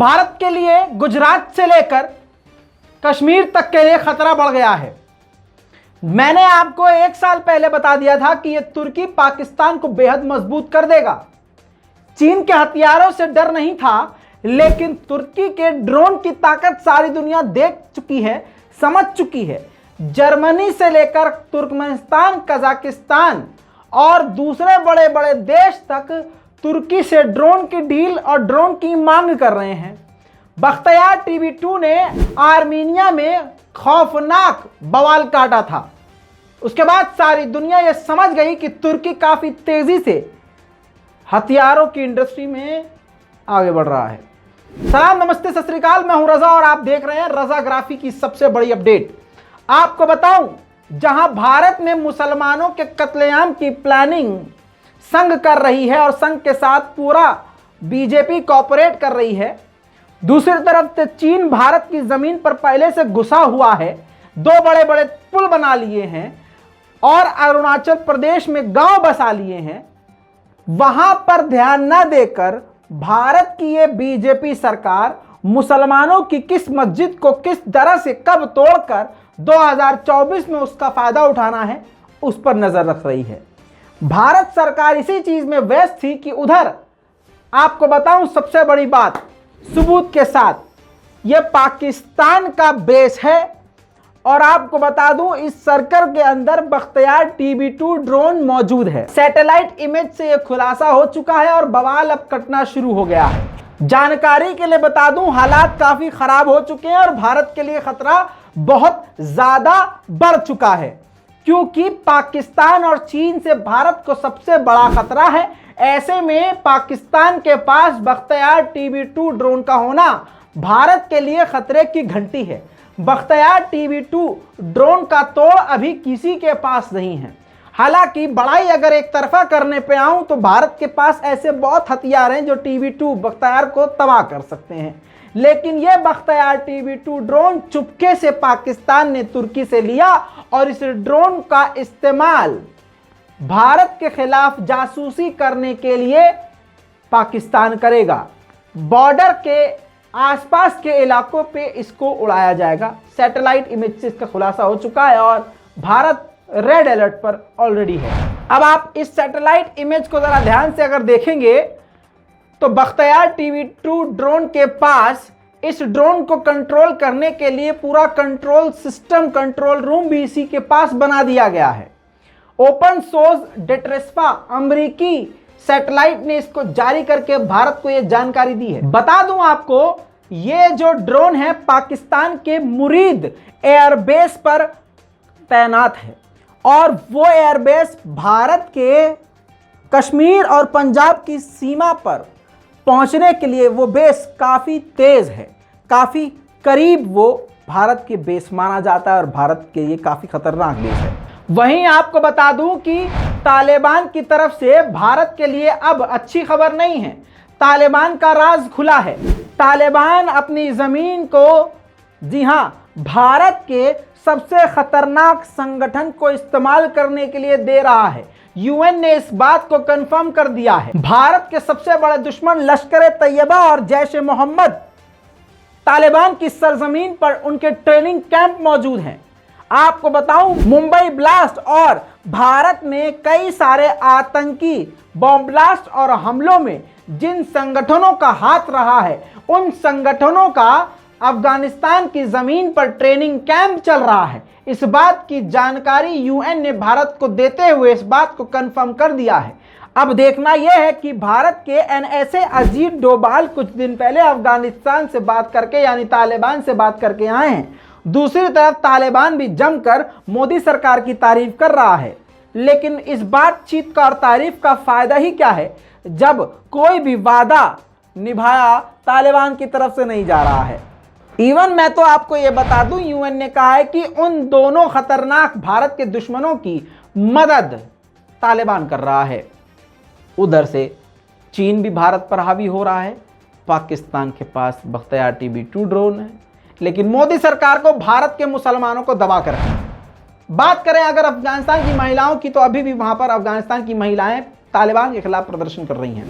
भारत के लिए गुजरात से लेकर कश्मीर तक के लिए खतरा बढ़ गया है। मैंने आपको 1 साल पहले बता दिया था कि यह तुर्की पाकिस्तान को बेहद मजबूत कर देगा। चीन के हथियारों से डर नहीं था, लेकिन तुर्की के ड्रोन की ताकत सारी दुनिया देख चुकी है, समझ चुकी है। जर्मनी से लेकर तुर्कमेनिस्तान, कजाकिस्तान और दूसरे बड़े बड़े देश तक तुर्की से ड्रोन की डील और ड्रोन की मांग कर रहे हैं। बख्तियार TB2 ने आर्मीनिया में खौफनाक बवाल काटा था। उसके बाद सारी दुनिया यह समझ गई कि तुर्की काफी तेजी से हथियारों की इंडस्ट्री में आगे बढ़ रहा है। सलाम, नमस्ते, सत श्री अकाल। मैं हूं रजा और आप देख रहे हैं रजाग्राफी की सबसे बड़ी अपडेट। आपको बताऊं, जहां भारत में मुसलमानों के कत्लेआम की प्लानिंग संघ कर रही है और संघ के साथ पूरा बीजेपी कोऑपरेट कर रही है, दूसरी तरफ से चीन भारत की जमीन पर पहले से घुसा हुआ है, 2 बड़े बड़े पुल बना लिए हैं और अरुणाचल प्रदेश में गांव बसा लिए हैं। वहां पर ध्यान न देकर भारत की ये बीजेपी सरकार मुसलमानों की किस मस्जिद को किस तरह से कब तोड़कर 2024 में उसका फायदा उठाना है, उस पर नजर रख रही है। भारत सरकार इसी चीज में व्यस्त थी कि उधर आपको बताऊं सबसे बड़ी बात सबूत के साथ, यह पाकिस्तान का बेस है और आपको बता दूं इस सर्कल के अंदर बख्तियार TB2 ड्रोन मौजूद है। सैटेलाइट इमेज से यह खुलासा हो चुका है और बवाल अब कटना शुरू हो गया है। जानकारी के लिए बता दूं, हालात काफी खराब हो चुके हैं और भारत के लिए खतरा बहुत ज्यादा बढ़ चुका है, क्योंकि पाकिस्तान और चीन से भारत को सबसे बड़ा खतरा है। ऐसे में पाकिस्तान के पास बख्तियार TB2 ड्रोन का होना भारत के लिए खतरे की घंटी है। बख्तियार TB2 ड्रोन का तोड़ अभी किसी के पास नहीं है। हालांकि बड़ाई अगर एक तरफा करने पे आऊं तो भारत के पास ऐसे बहुत हथियार हैं जो TB2 बख्तियार को तबाह कर सकते हैं, लेकिन यह बख्तियार TB2 ड्रोन चुपके से पाकिस्तान ने तुर्की से लिया और इस ड्रोन का इस्तेमाल भारत के खिलाफ जासूसी करने के लिए पाकिस्तान करेगा। बॉर्डर के आसपास के इलाकों पे इसको उड़ाया जाएगा। सैटेलाइट इमेज से इसका खुलासा हो चुका है और भारत रेड अलर्ट पर ऑलरेडी है। अब आप इस सैटेलाइट इमेज को जरा ध्यान से अगर देखेंगे तो बख्तियार TB2 ड्रोन के पास इस ड्रोन को कंट्रोल करने के लिए पूरा कंट्रोल सिस्टम, कंट्रोल रूम भी इसी के पास बना दिया गया है। ओपन सोर्स डेट्रेस्पा अमेरिकी सैटेलाइट ने इसको जारी करके भारत को यह जानकारी दी है। बता दूं आपको, ये जो ड्रोन है पाकिस्तान के मुरीद एयरबेस पर तैनात है और वो एयरबेस भारत के कश्मीर और पंजाब की सीमा पर पहुंचने के लिए वो बेस काफी तेज है, काफी करीब वो भारत के बेस माना जाता है और भारत के लिए काफी खतरनाक बेस है। वहीं आपको बता दूं कि तालिबान की तरफ से भारत के लिए अब अच्छी खबर नहीं है। तालिबान का राज खुला है। तालिबान अपनी जमीन को, जी हां, भारत के सबसे खतरनाक संगठन को इस्तेमाल करने के लिए दे रहा है। UN ने इस बात को कंफर्म कर दिया है। भारत के सबसे बड़े दुश्मन लश्कर तैयबा और जैश ए मोहम्मद तालिबान की सरजमीन पर उनके ट्रेनिंग कैंप मौजूद हैं। आपको बताऊं, मुंबई ब्लास्ट और भारत में कई सारे आतंकी बॉम्ब ब्लास्ट और हमलों में जिन संगठनों का हाथ रहा है, उन संगठनों का अफगानिस्तान की जमीन पर ट्रेनिंग कैंप चल रहा है। इस बात की जानकारी UN ने भारत को देते हुए इस बात को कंफर्म कर दिया है। अब देखना यह है कि भारत के NSA अजीत डोभाल कुछ दिन पहले अफगानिस्तान से बात करके, यानी तालिबान से बात करके आए हैं। दूसरी तरफ तालिबान भी जमकर मोदी सरकार की तारीफ कर रहा है, लेकिन इस बातचीत का और तारीफ का फायदा ही क्या है जब कोई भी वादा निभाया तालिबान की तरफ से नहीं जा रहा है। इवन मैं तो आपको यह बता दूं, UN ने कहा है कि उन दोनों खतरनाक भारत के दुश्मनों की मदद तालिबान कर रहा है। उधर से चीन भी भारत पर हावी हो रहा है। पाकिस्तान के पास बख्तियार TB2 ड्रोन है, लेकिन मोदी सरकार को भारत के मुसलमानों को दबा कर रखना। बात करें अगर अफगानिस्तान की महिलाओं की, तो अभी भी वहां पर अफगानिस्तान की महिलाएं तालिबान के खिलाफ प्रदर्शन कर रही हैं।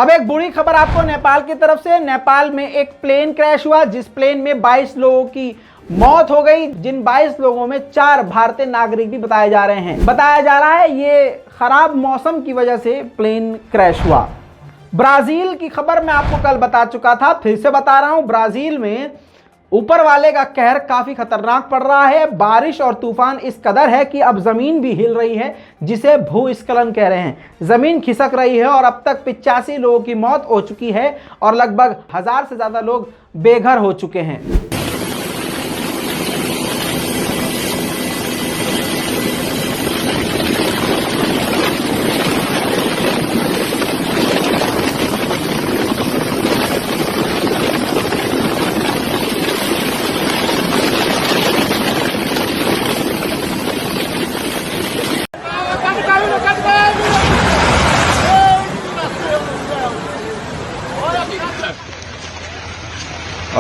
अब एक बुरी खबर आपको नेपाल की तरफ से। नेपाल में एक प्लेन क्रैश हुआ जिस प्लेन में 22 लोगों की मौत हो गई, जिन 22 लोगों में 4 भारतीय नागरिक भी बताए जा रहे हैं। बताया जा रहा है ये खराब मौसम की वजह से प्लेन क्रैश हुआ। ब्राजील की खबर मैं आपको कल बता चुका था, फिर से बता रहा हूं। ब्राजील में ऊपर वाले का कहर काफी खतरनाक पड़ रहा है। बारिश और तूफान इस कदर है कि अब जमीन भी हिल रही है, जिसे भूस्खलन कह रहे हैं। जमीन खिसक रही है और अब तक 85 लोगों की मौत हो चुकी है और लगभग 1000 से ज्यादा लोग बेघर हो चुके हैं।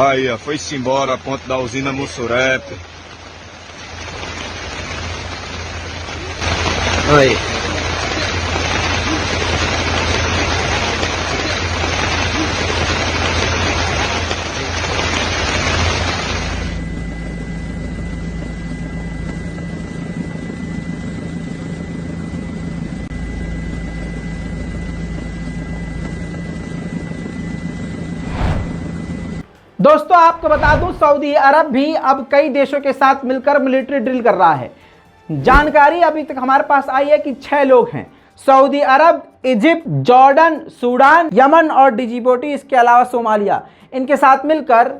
Aí, ó, foi-se embora a ponte da usina Mussurepe. Aí. दोस्तों आपको बता दूं, सऊदी अरब भी अब कई देशों के साथ मिलकर मिलिट्री ड्रिल कर रहा है। जानकारी अभी तक हमारे पास आई है कि 6 लोग हैं। सऊदी अरब, इजिप्ट, जॉर्डन, सूडान, यमन और डिजिबोटी, इसके अलावा सोमालिया, इनके साथ मिलकर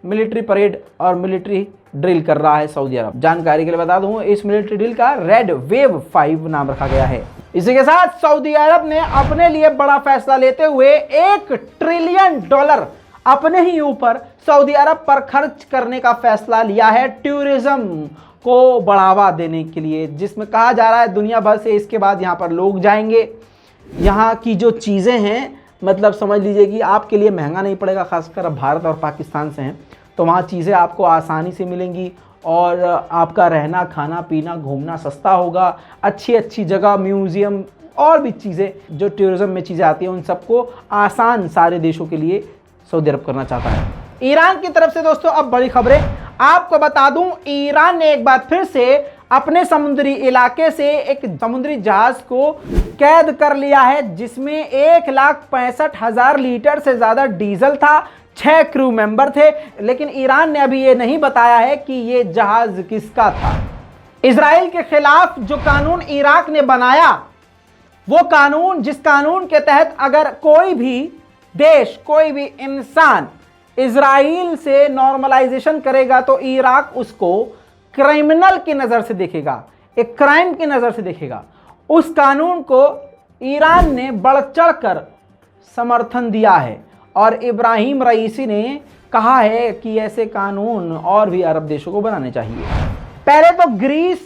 मिलिट्री परेड और मिलिट्री ड्रिल कर रहा है सऊदी अरब। जानकारी के लिए बता दूं, इस मिलिट्री ड्रिल का रेड वेव 5 नाम रखा गया है। इसी के साथ सऊदी अरब ने अपने लिए बड़ा फैसला लेते हुए $1 ट्रिलियन अपने ही ऊपर सऊदी अरब पर खर्च करने का फैसला लिया है, टूरिज्म को बढ़ावा देने के लिए, जिसमें कहा जा रहा है दुनिया भर से इसके बाद यहाँ पर लोग जाएंगे। यहाँ की जो चीज़ें हैं, मतलब समझ लीजिए कि आपके लिए महंगा नहीं पड़ेगा, खासकर अब भारत और पाकिस्तान से हैं तो वहाँ चीज़ें आपको आसानी से मिलेंगी और आपका रहना, खाना, पीना, घूमना सस्ता होगा। अच्छी अच्छी जगह, म्यूज़ियम और भी चीज़ें जो टूरिज्म में चीज़ें आती हैं, उन सबको आसान सारे देशों के लिए सऊदी अरब करना चाहता है। ईरान की तरफ से दोस्तों अब बड़ी खबरें आपको बता दूं, ईरान ने एक बार फिर से अपने समुद्री इलाके से एक समुद्री जहाज को कैद कर लिया है, जिसमें 1,65,000 लीटर से ज्यादा डीजल था, 6 क्रू मेंबर थे। लेकिन ईरान ने अभी ये नहीं बताया है कि ये जहाज किसका था। इजराइल के खिलाफ जो कानून इराक ने बनाया, वो कानून, जिस कानून के तहत अगर कोई भी देश, कोई भी इंसान इजराइल से नॉर्मलाइजेशन करेगा तो इराक उसको क्रिमिनल की नज़र से देखेगा, एक क्राइम की नज़र से देखेगा। उस कानून को ईरान ने बढ़ चढ़ कर समर्थन दिया है और इब्राहिम रईसी ने कहा है कि ऐसे कानून और भी अरब देशों को बनाने चाहिए। पहले तो ग्रीस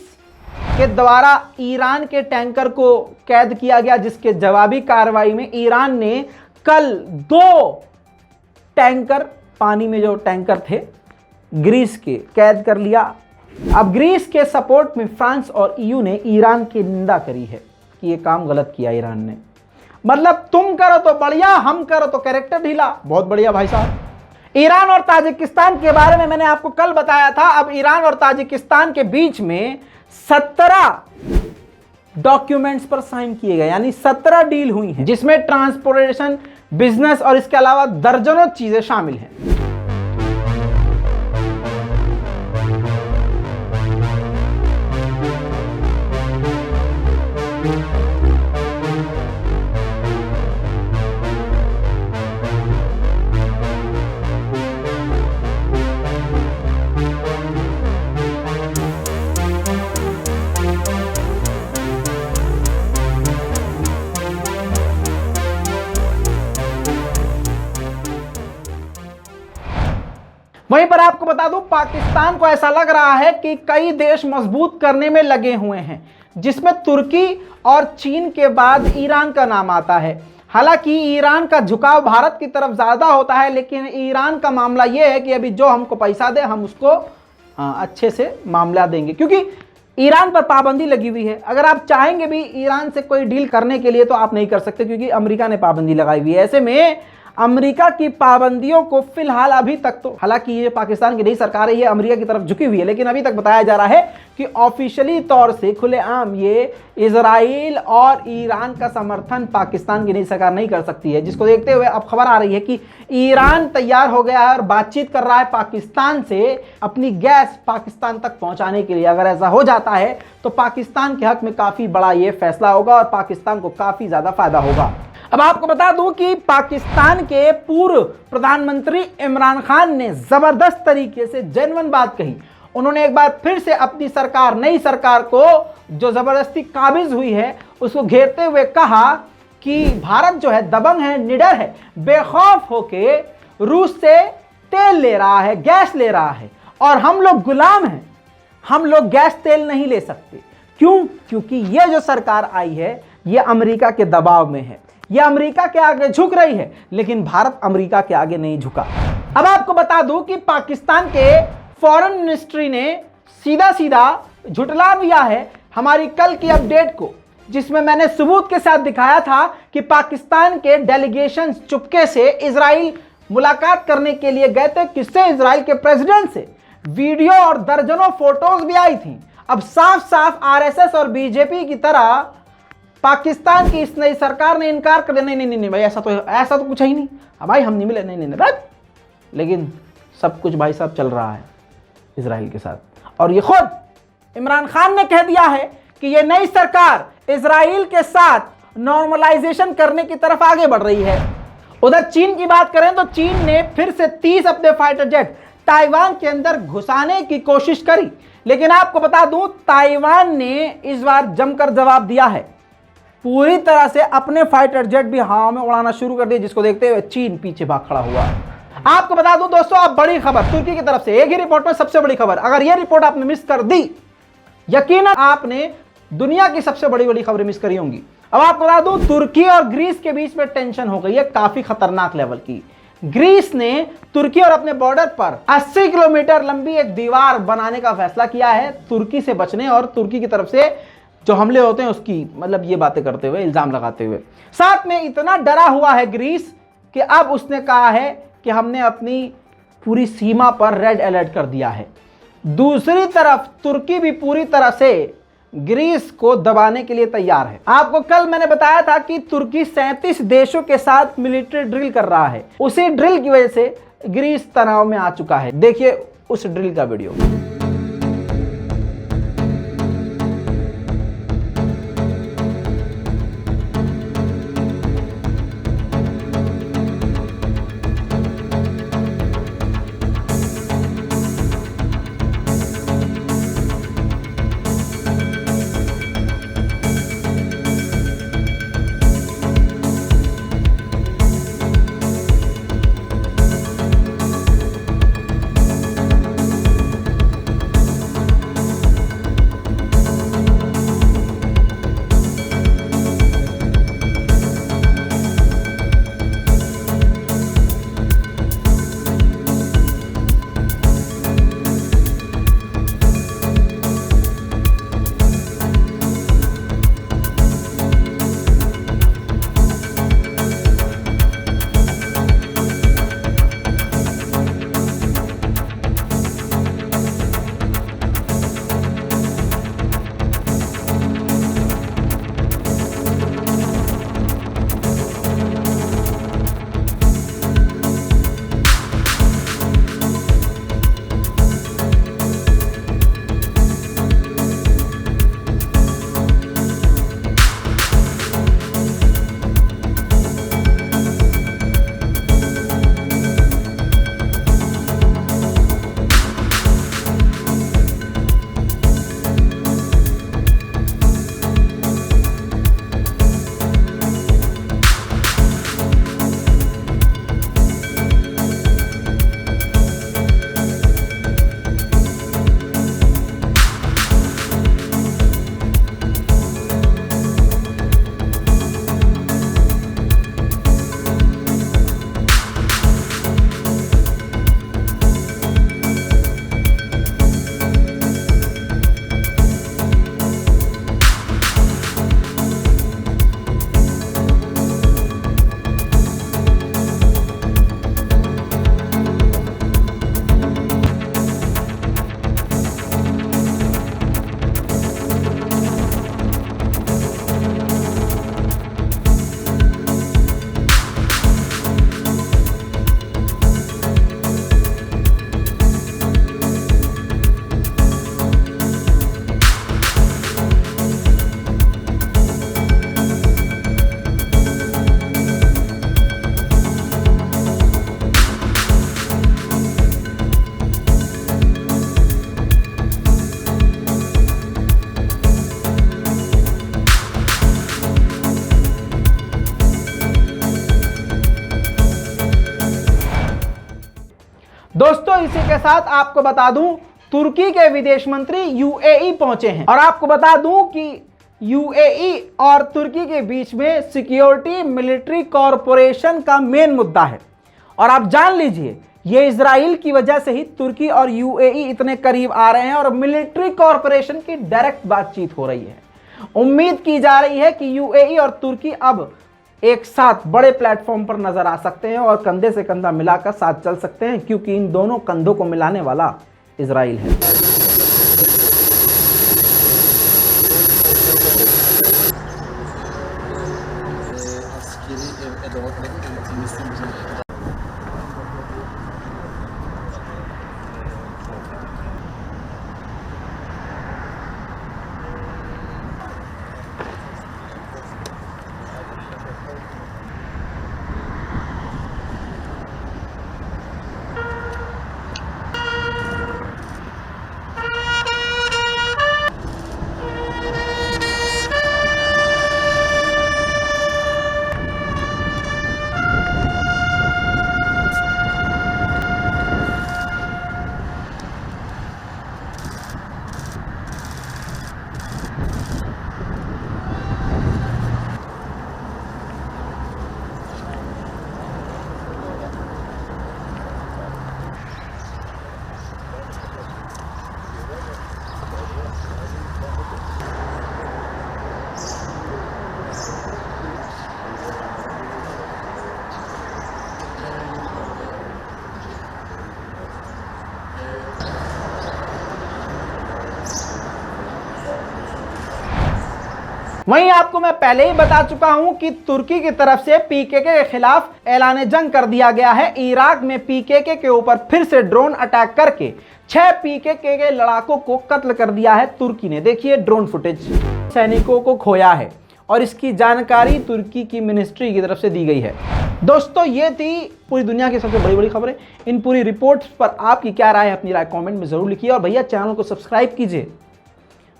के द्वारा ईरान के टैंकर को कैद किया गया, जिसके जवाबी कार्रवाई में ईरान ने कल 2 टैंकर, पानी में जो टैंकर थे ग्रीस के, कैद कर लिया। अब ग्रीस के सपोर्ट में फ्रांस और ईयू ने ईरान की निंदा करी है कि ये काम गलत किया ईरान ने। मतलब तुम करो तो बढ़िया, हम करो तो कैरेक्टर ढीला। बहुत बढ़िया भाई साहब। ईरान और ताजिकिस्तान के बारे में मैंने आपको कल बताया था। अब ईरान और ताजिकिस्तान के बीच में 17 डॉक्यूमेंट्स पर साइन किए गए, यानी 17 डील हुई हैं, जिसमें ट्रांसपोर्टेशन, बिजनेस और इसके अलावा दर्जनों चीजें शामिल हैं। वहीं पर आपको बता दूं, पाकिस्तान को ऐसा लग रहा है कि कई देश मजबूत करने में लगे हुए हैं, जिसमें तुर्की और चीन के बाद ईरान का नाम आता है। हालांकि ईरान का झुकाव भारत की तरफ ज़्यादा होता है, लेकिन ईरान का मामला ये है कि अभी जो हमको पैसा दे हम उसको अच्छे से मामला देंगे, क्योंकि ईरान पर पाबंदी लगी हुई है। अगर आप चाहेंगे भी ईरान से कोई डील करने के लिए तो आप नहीं कर सकते, क्योंकि अमेरिका ने पाबंदी लगाई हुई है। ऐसे में अमेरिका की पाबंदियों को फिलहाल अभी तक तो, हालांकि ये पाकिस्तान की नई सरकार है, ये अमेरिका की तरफ झुकी हुई है, लेकिन अभी तक बताया जा रहा है कि ऑफिशियली तौर से खुलेआम ये इजराइल और ईरान का समर्थन पाकिस्तान की नई सरकार नहीं कर सकती है। जिसको देखते हुए अब खबर आ रही है कि ईरान तैयार हो गया है और बातचीत कर रहा है पाकिस्तान से अपनी गैस पाकिस्तान तक पहुंचाने के लिए। अगर ऐसा हो जाता है तो पाकिस्तान के हक में काफी बड़ा ये फैसला होगा और पाकिस्तान को काफी ज्यादा फायदा होगा। अब आपको बता दूं कि पाकिस्तान के पूर्व प्रधानमंत्री इमरान खान ने जबरदस्त तरीके से जेन्युइन बात कही। उन्होंने एक बार फिर से अपनी सरकार, नई सरकार को जो जबरदस्ती काबिज हुई है उसको घेरते हुए कहा कि भारत जो है दबंग है, निडर है, बेखौफ होके रूस से तेल ले रहा है, गैस ले रहा है, और हम लोग गुलाम हैं, हम लोग गैस तेल नहीं ले सकते। क्यों? क्योंकि ये जो सरकार आई है ये अमेरिका के दबाव में है, ये अमेरिका के आगे झुक रही है, लेकिन भारत अमेरिका के आगे नहीं झुका। अब आपको बता दूं कि पाकिस्तान के फॉरेन मिनिस्ट्री ने सीधा सीधा झुटला दिया है हमारी कल की अपडेट को, जिसमें मैंने सबूत के साथ दिखाया था कि पाकिस्तान के डेलीगेशन चुपके से इजराइल मुलाकात करने के लिए गए थे। किससे? इजराइल के प्रेसिडेंट से। वीडियो और दर्जनों फोटोज भी आई थी। अब साफ साफ आरएसएस और बीजेपी की तरह पाकिस्तान की इस नई सरकार ने इनकार कर दिया, नहीं भाई ऐसा तो कुछ है ही नहीं, भाई हम नहीं मिले, नहीं बस। लेकिन सब कुछ भाई साहब चल रहा है इजराइल के साथ, और ये खुद इमरान खान ने कह दिया है कि ये नई सरकार इजराइल के साथ नॉर्मलाइजेशन करने की तरफ आगे बढ़ रही है। उधर चीन की बात करें तो चीन ने फिर से 30 अपने फाइटर जेट ताइवान के अंदर घुसाने की कोशिश करी, लेकिन आपको बता दूं ताइवान ने इस बार जमकर जवाब दिया है। पूरी तरह से अपने फाइटर जेट भी हवा में उड़ाना शुरू कर दिए, जिसको देखते हुए चीन पीछे भाग खड़ा हुआ। आपको बता दूं दोस्तों, अब बड़ी खबर तुर्की की तरफ से, एक ही रिपोर्ट में सबसे बड़ी खबर। अगर यह रिपोर्ट आपने मिस कर दी, यकीनन आपने दुनिया की सबसे बड़ी खबरें मिस करी होंगी। अब आपको बता दूं, तुर्की और ग्रीस के बीच में टेंशन हो गई है काफी खतरनाक लेवल की। ग्रीस ने तुर्की और अपने बॉर्डर पर 80 किलोमीटर लंबी एक दीवार बनाने का फैसला किया है, तुर्की से बचने और तुर्की की तरफ से जो हमले होते हैं उसकी, मतलब ये बातें करते हुए, इल्जाम लगाते हुए। साथ में इतना डरा हुआ है ग्रीस कि अब उसने कहा है कि हमने अपनी पूरी सीमा पर रेड अलर्ट कर दिया है। दूसरी तरफ तुर्की भी पूरी तरह से ग्रीस को दबाने के लिए तैयार है। आपको कल मैंने बताया था कि तुर्की 37 देशों के साथ मिलिट्री ड्रिल कर रहा है। उसी ड्रिल की वजह से ग्रीस तनाव में आ चुका है। देखिए उस ड्रिल का वीडियो। दोस्तों इसी के साथ आपको बता दूं, तुर्की के विदेश मंत्री यूएई पहुंचे हैं और आपको बता दूं कि यूएई और तुर्की के बीच में सिक्योरिटी मिलिट्री कॉरपोरेशन का मेन मुद्दा है। और आप जान लीजिए, ये इजराइल की वजह से ही तुर्की और यूएई इतने करीब आ रहे हैं और मिलिट्री कॉरपोरेशन की डायरेक्ट बातचीत हो रही है। उम्मीद की जा रही है कि यूएई और तुर्की अब एक साथ बड़े प्लेटफॉर्म पर नजर आ सकते हैं और कंधे से कंधा मिलाकर साथ चल सकते हैं, क्योंकि इन दोनों कंधों को मिलाने वाला इजराइल है। वहीं आपको मैं पहले ही बता चुका हूं कि तुर्की की तरफ से पीकेके के खिलाफ ऐलान जंग कर दिया गया है। इराक में पीकेके के ऊपर फिर से ड्रोन अटैक करके 6 पीकेके के लड़ाकों को कत्ल कर दिया है तुर्की ने। देखिए ड्रोन फुटेज, सैनिकों को खोया है और इसकी जानकारी तुर्की की मिनिस्ट्री की तरफ से दी गई है। दोस्तों ये थी पूरी दुनिया की सबसे बड़ी बड़ी खबरें। इन पूरी रिपोर्ट्स पर आपकी क्या राय है, अपनी राय कमेंट में जरूर लिखिए और भैया चैनल को सब्सक्राइब कीजिए।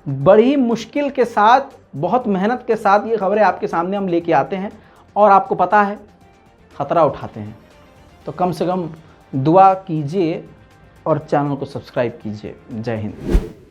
बड़ी मुश्किल के साथ, बहुत मेहनत के साथ ये खबरें आपके सामने हम लेके आते हैं और आपको पता है ख़तरा उठाते हैं, तो कम से कम दुआ कीजिए और चैनल को सब्सक्राइब कीजिए। जय हिंद।